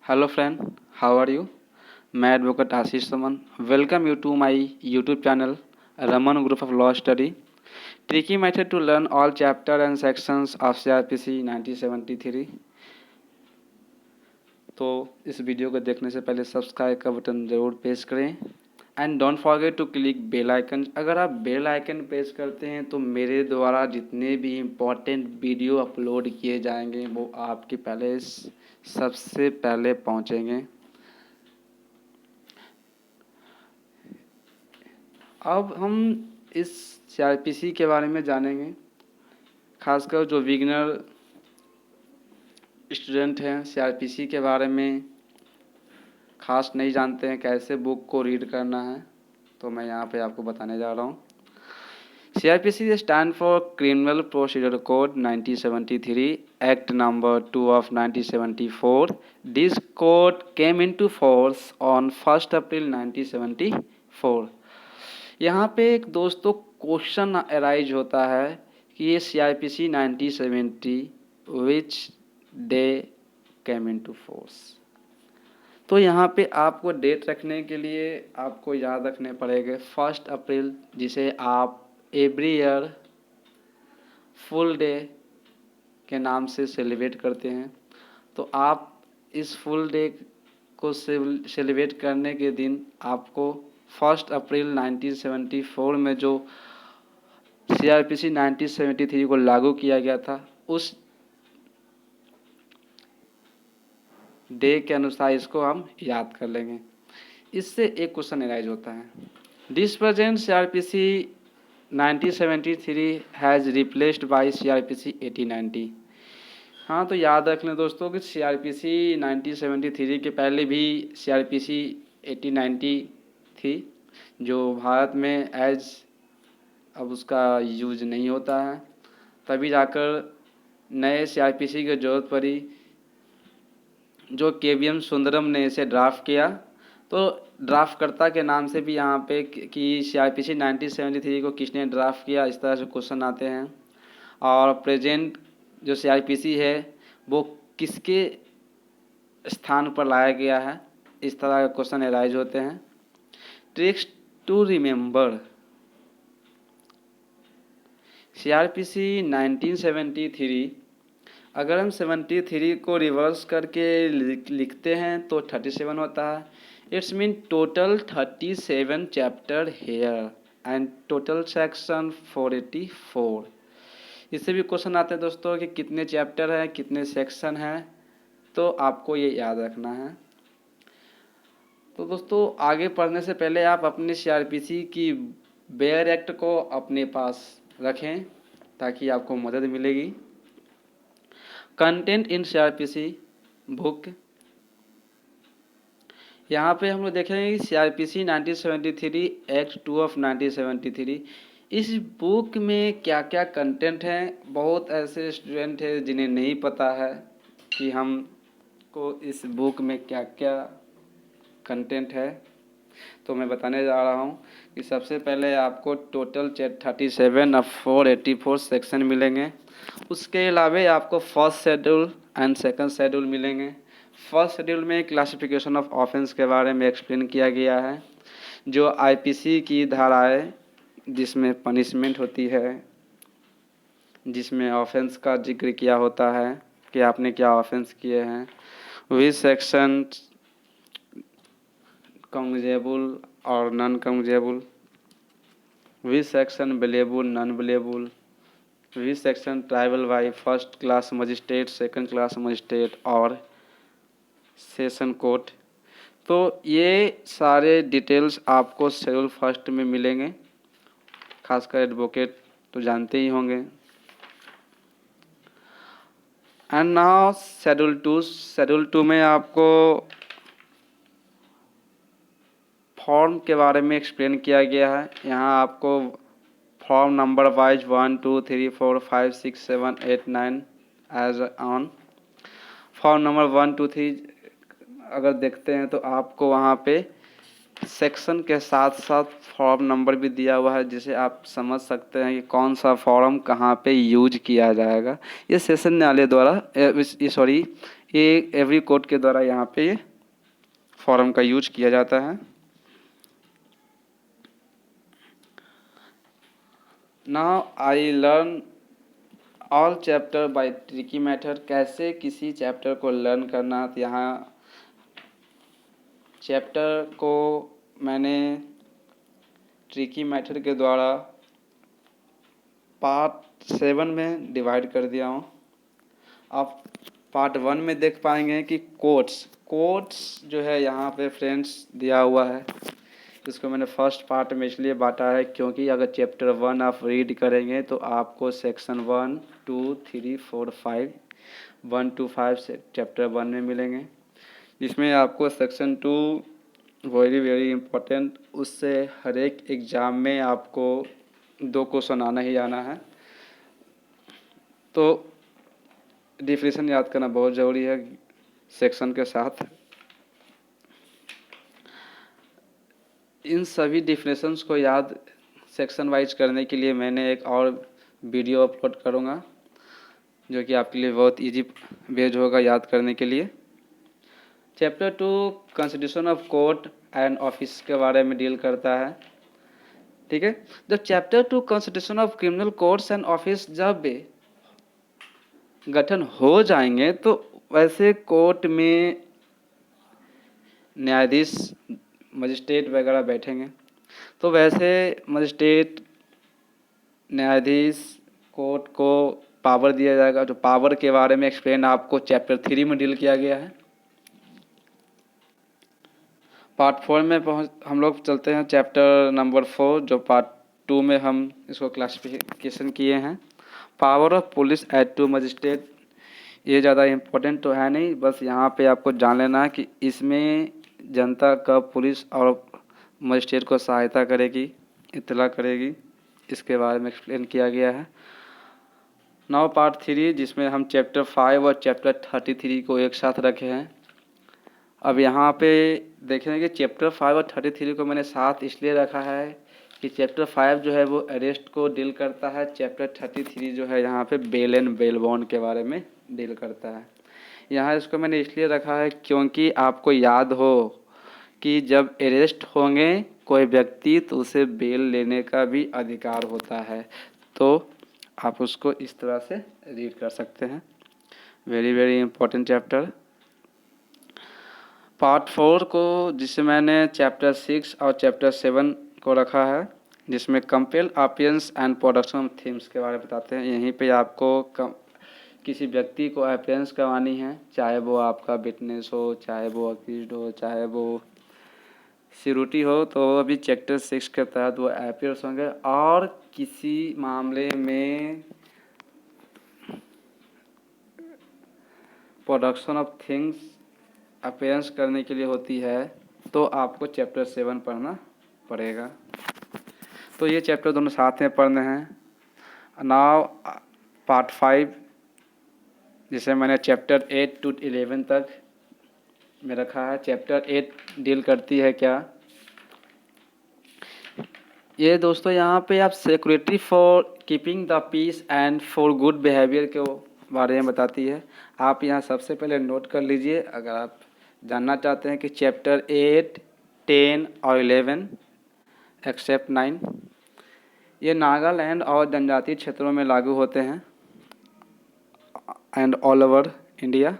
Hello friend, how are you? मैं advocate Ashish Saman welcome you to my YouTube channel Raman group of law study tricky method to learn all chapter and sections of CRPC 1973। तो इस video को देखने से पहले subscribe का button ज़रूर press करें and don't forget to click bell icon. अगर आप बेल आइकन प्रेस करते हैं तो मेरे द्वारा जितने भी इम्पोर्टेंट वीडियो अपलोड किए जाएंगे वो आपके पहले सबसे पहले पहुंचेंगे। अब हम इस CRPC के बारे में जानेंगे, खासकर जो बिगिनर स्टूडेंट हैं CRPC के बारे में खास नहीं जानते हैं कैसे बुक को रीड करना है, तो मैं यहाँ पे आपको बताने जा रहा हूँ। CRPC stand for criminal procedure code 1973 act number 2 of 1974। This code came into force on 1 अप्रैल 1974। यहाँ पे एक दोस्तों क्वेश्चन अराइज होता है कि ये CRPC 1970 which day came into force. तो यहाँ पे आपको डेट रखने के लिए आपको याद रखने पड़ेगा 1 अप्रैल, जिसे आप एवरी ईयर फुल डे के नाम से सेलिब्रेट करते हैं। तो आप इस फुल डे को सेलिब्रेट करने के दिन आपको 1 अप्रैल 1974 में जो CRPC 1973 को लागू किया गया था उस डे के अनुसार इसको हम याद कर लेंगे। इससे एक क्वेश्चन अराइज होता है, this present CRPC 1973 has replaced by CRPC 1890। हाँ, तो याद रख लें दोस्तों कि CRPC 1973 के पहले भी CRPC 1890 थी, जो भारत में अब उसका यूज नहीं होता है। तभी जाकर नए CRPC की ज़रूरत पड़ी, जो KVM सुंदरम ने इसे ड्राफ्ट किया। तो ड्राफ्टकर्ता के नाम से भी यहाँ पे कि CRPC 1973 को किसने ड्राफ्ट किया, इस तरह से क्वेश्चन आते हैं। और प्रेजेंट जो CRPC है वो किसके स्थान पर लाया गया है, इस तरह के क्वेश्चन अराइज होते हैं। ट्रिक्स टू रिमेंबर CRPC 1973, अगर हम 73 को रिवर्स करके लिखते हैं तो 37 होता है। It's mean total 37 chapter here and total section 484। इससे भी क्वेश्चन आते हैं दोस्तों कि कितने चैप्टर हैं, कितने सेक्शन हैं, तो आपको ये याद रखना है। तो दोस्तों आगे पढ़ने से पहले आप अपने CRPC की बेयर एक्ट को अपने पास रखें ताकि आपको मदद मिलेगी। कंटेंट इन CRPC बुक, यहाँ पे हम लोग देखेंगे कि CRPC 1973 एक्ट 2 ऑफ 1973, इस बुक में क्या क्या कंटेंट हैं। बहुत ऐसे स्टूडेंट हैं जिन्हें नहीं पता है कि हमको इस बुक में क्या क्या कंटेंट है, तो मैं बताने जा रहा हूँ कि सबसे पहले आपको टोटल 37 ऑफ 484 सेक्शन मिलेंगे। उसके अलावा आपको first schedule and second schedule मिलेंगे। फर्स्ट शेड्यूल में क्लासिफिकेशन ऑफ ऑफेंस के बारे में एक्सप्लेन किया गया है, जो IPC की धाराएं जिसमें पनिशमेंट होती है, जिसमें ऑफेंस का जिक्र किया होता है कि आपने क्या ऑफेंस किए हैं, विच सेक्शन कम्युजेबल और non compoundable, which section bailable non bailable, which section triable by first class magistrate, second class magistrate और सेशन कोर्ट। तो ये सारे डिटेल्स आपको शेड्यूल फर्स्ट में मिलेंगे, खासकर एडवोकेट तो जानते ही होंगे। एंड नाउ शेड्यूल टू में आपको फॉर्म के बारे में एक्सप्लेन किया गया है। यहाँ आपको form number wise 1 2 3 4 5 6 7 8 9 as on. Form number 1 2 3 अगर देखते हैं तो आपको वहाँ पे सेक्शन के साथ साथ फॉर्म नंबर भी दिया हुआ है, जिसे आप समझ सकते हैं कि कौन सा फॉर्म कहाँ पे यूज किया जाएगा। ये सेशन न्यायालय द्वारा ये एवरी कोर्ट के द्वारा यहाँ पे ये फॉर्म का यूज किया जाता है। Now I learn all chapter by tricky method. कैसे किसी चैप्टर को लर्न करना है, तो यहाँ चैप्टर को मैंने ट्रिकी मेथड के द्वारा पार्ट 7 में डिवाइड कर दिया हूँ। आप पार्ट 1 में देख पाएंगे कि कोट्स जो है यहाँ पे फ्रेंड्स दिया हुआ है। इसको मैंने फर्स्ट पार्ट में इसलिए बांटा है क्योंकि अगर चैप्टर 1 आप रीड करेंगे तो आपको सेक्शन 1, 2, 3, 4, 5 1 to 5 से चैप्टर 1 में मिलेंगे, जिसमें आपको सेक्शन 2 वेरी इम्पोर्टेंट, उससे हर एक एग्ज़ाम में आपको 2 क्वेश्चन आना ही आना है। तो डिफिनेशन याद करना बहुत ज़रूरी है सेक्शन के साथ। इन सभी डिफिनेशंस को याद सेक्शन वाइज करने के लिए मैंने एक और वीडियो अपलोड करूँगा, जो कि आपके लिए बहुत इजी वेज होगा याद करने के लिए। Chapter 2 constitution of court and office के बारे में डील करता है। ठीक है, जब chapter 2 constitution of criminal courts and office जब गठन हो जाएंगे तो वैसे कोर्ट में न्यायाधीश मजिस्ट्रेट वगैरह बैठेंगे, तो वैसे मजिस्ट्रेट न्यायाधीश कोर्ट को पावर दिया जाएगा। जो पावर के बारे में एक्सप्लेन आपको चैप्टर 3 में डील किया गया है। पार्ट 4 में हम लोग चलते हैं चैप्टर नंबर 4, जो पार्ट 2 में हम इसको क्लासिफिकेशन किए हैं। Power of police at to magistrate. ये ज़्यादा इम्पोर्टेंट तो है नहीं, बस यहाँ पे आपको जान लेना है कि इसमें जनता कब पुलिस और मजिस्ट्रेट को सहायता करेगी, इत्तला करेगी, इसके बारे में एक्सप्लेन किया गया है। नाउ पार्ट 3, जिसमें हम चैप्टर 5 और चैप्टर 33 को एक साथ रखे हैं। अब यहाँ पे देखेंगे कि चैप्टर 5 और 33 को मैंने साथ इसलिए रखा है कि चैप्टर 5 जो है वो अरेस्ट को डील करता है, चैप्टर 33 जो है यहाँ पे बेल एंड बेल बॉन्ड के बारे में डील करता है। यहाँ इसको मैंने इसलिए रखा है क्योंकि आपको याद हो कि जब अरेस्ट होंगे कोई व्यक्ति तो उसे बेल लेने का भी अधिकार होता है, तो आप उसको इस तरह से रीड कर सकते हैं। Very important chapter. पार्ट 4 को, जिसे मैंने चैप्टर 6 और चैप्टर 7 को रखा है, जिसमें compel appearance and production themes के बारे में बताते हैं। यहीं पे आपको किसी व्यक्ति को अपीयरेंस करवानी है, चाहे वो आपका विटनेस हो, चाहे वो अक्यूज्ड हो, चाहे वो सिक्योरिटी हो, तो अभी चैप्टर 6 के तहत वो अपीयर्स होंगे। और किसी मामले में प्रोडक्शन ऑफ थिंग्स अपीयरेंस करने के लिए होती है, तो आपको चैप्टर 7 पढ़ना पड़ेगा। तो ये चैप्टर दोनों साथ में पढ़ने हैं। नाउ पार्ट 5, जिसे मैंने चैप्टर 8 to 11 तक में रखा है। चैप्टर 8 डील करती है क्या, ये दोस्तों यहाँ पे आप security for keeping the peace and for good behaviour के बारे में बताती है। आप यहाँ सबसे पहले नोट कर लीजिए अगर आप जानना चाहते हैं कि चैप्टर 8, 10 और 11 एक्सेप्ट 9 ये नागालैंड और जनजातीय क्षेत्रों में लागू होते हैं एंड ऑल ओवर इंडिया।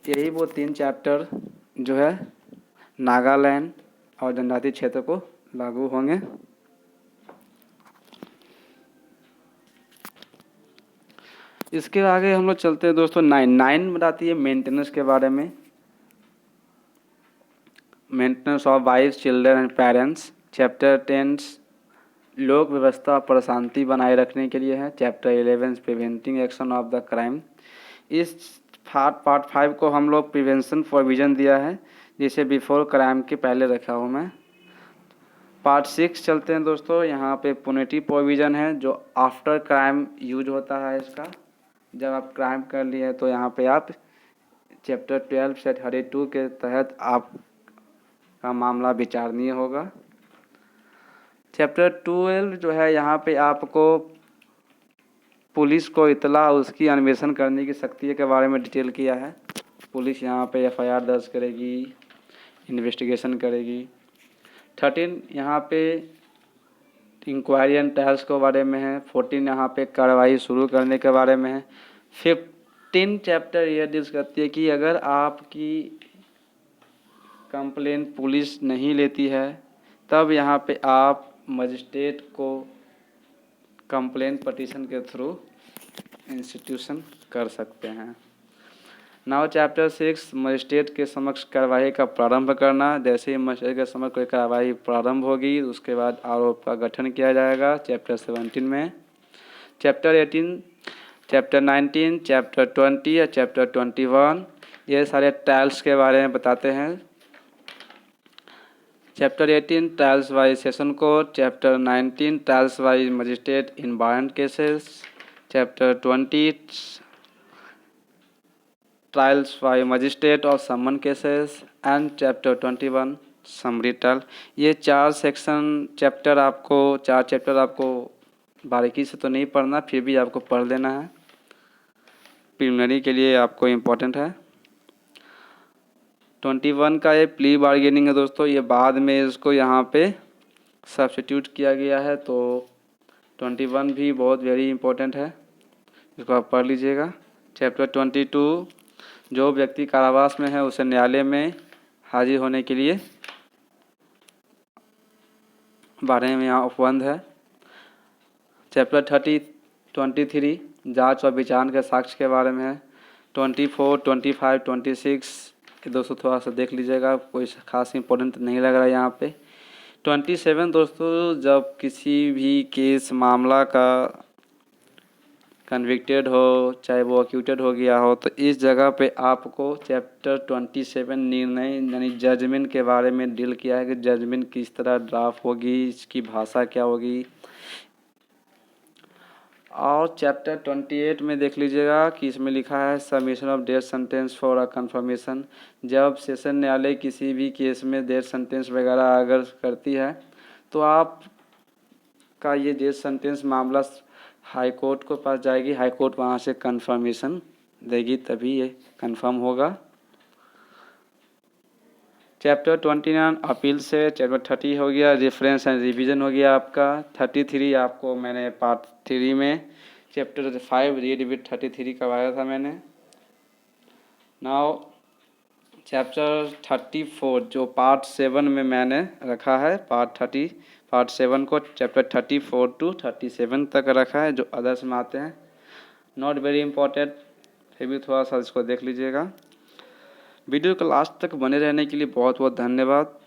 यही वो 3 चैप्टर जो है नागालैंड और जनजातीय क्षेत्र को लागू होंगे। इसके आगे हम लोग चलते हैं दोस्तों 9 बताती है मेंटेनेंस के बारे में। Maintenance of wifes, children and parents. Chapter 10 लोक व्यवस्था पर शांति बनाए रखने के लिए है। Chapter 11 preventing action of the crime. इस पार्ट 5 को हम लोग प्रिवेंशन प्रोविजन दिया है, जिसे बिफोर क्राइम के पहले रखा हूँ मैं। पार्ट 6 चलते हैं दोस्तों, यहाँ पे पुनिटिव प्रोविज़न है जो आफ्टर क्राइम यूज होता है इसका। जब आप क्राइम कर लिए तो यहाँ पे आप चैप्टर 12 से 32 के तहत आपका मामला विचारणीय होगा। चैप्टर 12 जो है यहाँ पे आपको पुलिस को इतला उसकी अन्वेषण करने की शक्ति के बारे में डिटेल किया है। पुलिस यहाँ पे एफआईआर दर्ज करेगी, इन्वेस्टिगेशन करेगी। 13 यहाँ पे इंक्वायरी एंड ट्रायल्स के बारे में है। 14 यहाँ पे कार्रवाई शुरू करने के बारे में है। 15 चैप्टर ये डिस्कस करती है कि अगर आपकी कंप्लेन पुलिस नहीं लेती है तब यहाँ पे आप मजिस्ट्रेट को कंप्लेन पटिशन के थ्रू इंस्टीट्यूशन कर सकते हैं। नाउ चैप्टर 6 मजिस्ट्रेट के समक्ष कार्रवाई का प्रारंभ करना। जैसे ही मजिस्ट्रेट के समक्ष कोई कार्रवाई प्रारंभ होगी उसके बाद आरोप का गठन किया जाएगा चैप्टर 17 में। चैप्टर 18, चैप्टर 19, चैप्टर 20 या चैप्टर 21 ये सारे ट्रायल्स के बारे में बताते हैं। Chapter 18 trials by session court, chapter 19 trials by magistrate in warrant cases, chapter 20 trials by magistrate और summon cases and chapter 21 summary trial. ये चार चैप्टर आपको बारीकी से तो नहीं पढ़ना, फिर भी आपको पढ़ लेना है, प्रिलिमिनरी के लिए आपको इम्पोर्टेंट है। 21 का ये प्ली बार्गेनिंग है दोस्तों, ये बाद में इसको यहाँ पे सब्स्टिट्यूट किया गया है, तो 21 भी बहुत वेरी इंपॉर्टेंट है, इसको आप पढ़ लीजिएगा। चैप्टर 22 जो व्यक्ति कारावास में है उसे न्यायालय में हाजिर होने के लिए बारे में यहाँ उपबंध है। चैप्टर 23 जांच और विचारण के साक्ष्य के बारे में है। 24, 25, 26 ये दोस्तों थोड़ा सा देख लीजिएगा, कोई खास इंपॉर्टेंट नहीं लग रहा है यहाँ पे। 27 दोस्तों जब किसी भी केस मामला का कन्विक्टेड हो चाहे वो अक्यूटेड हो गया हो तो इस जगह पे आपको चैप्टर 27 निर्णय यानी जजमेंट के बारे में डील किया है कि जजमेंट किस तरह ड्राफ्ट होगी, इसकी भाषा क्या होगी। और चैप्टर 28 में देख लीजिएगा कि इसमें लिखा है submission of death sentence for a confirmation. जब सेशन न्यायालय किसी भी केस में डेथ सेंटेंस वगैरह अगर करती है तो आप का ये डेथ सेंटेंस मामला हाई कोर्ट को पास जाएगी, हाई कोर्ट वहाँ से कंफर्मेशन देगी तभी ये कंफर्म होगा। चैप्टर 29 अपील से, चैप्टर 30 हो गया रेफरेंस एंड रिवीजन हो गया आपका। 33 आपको मैंने पार्ट 3 में चैप्टर 5 रीड विद 33 करवाया था मैंने। नाउ चैप्टर 34 जो पार्ट 7 में मैंने रखा है, पार्ट 7 को चैप्टर 34 to 37 तक रखा है जो अदर्स में आते हैं, नॉट वेरी इंपॉर्टेंट, फिर भी थोड़ा सा इसको देख लीजिएगा। वीडियो को लास्ट तक बने रहने के लिए बहुत बहुत धन्यवाद।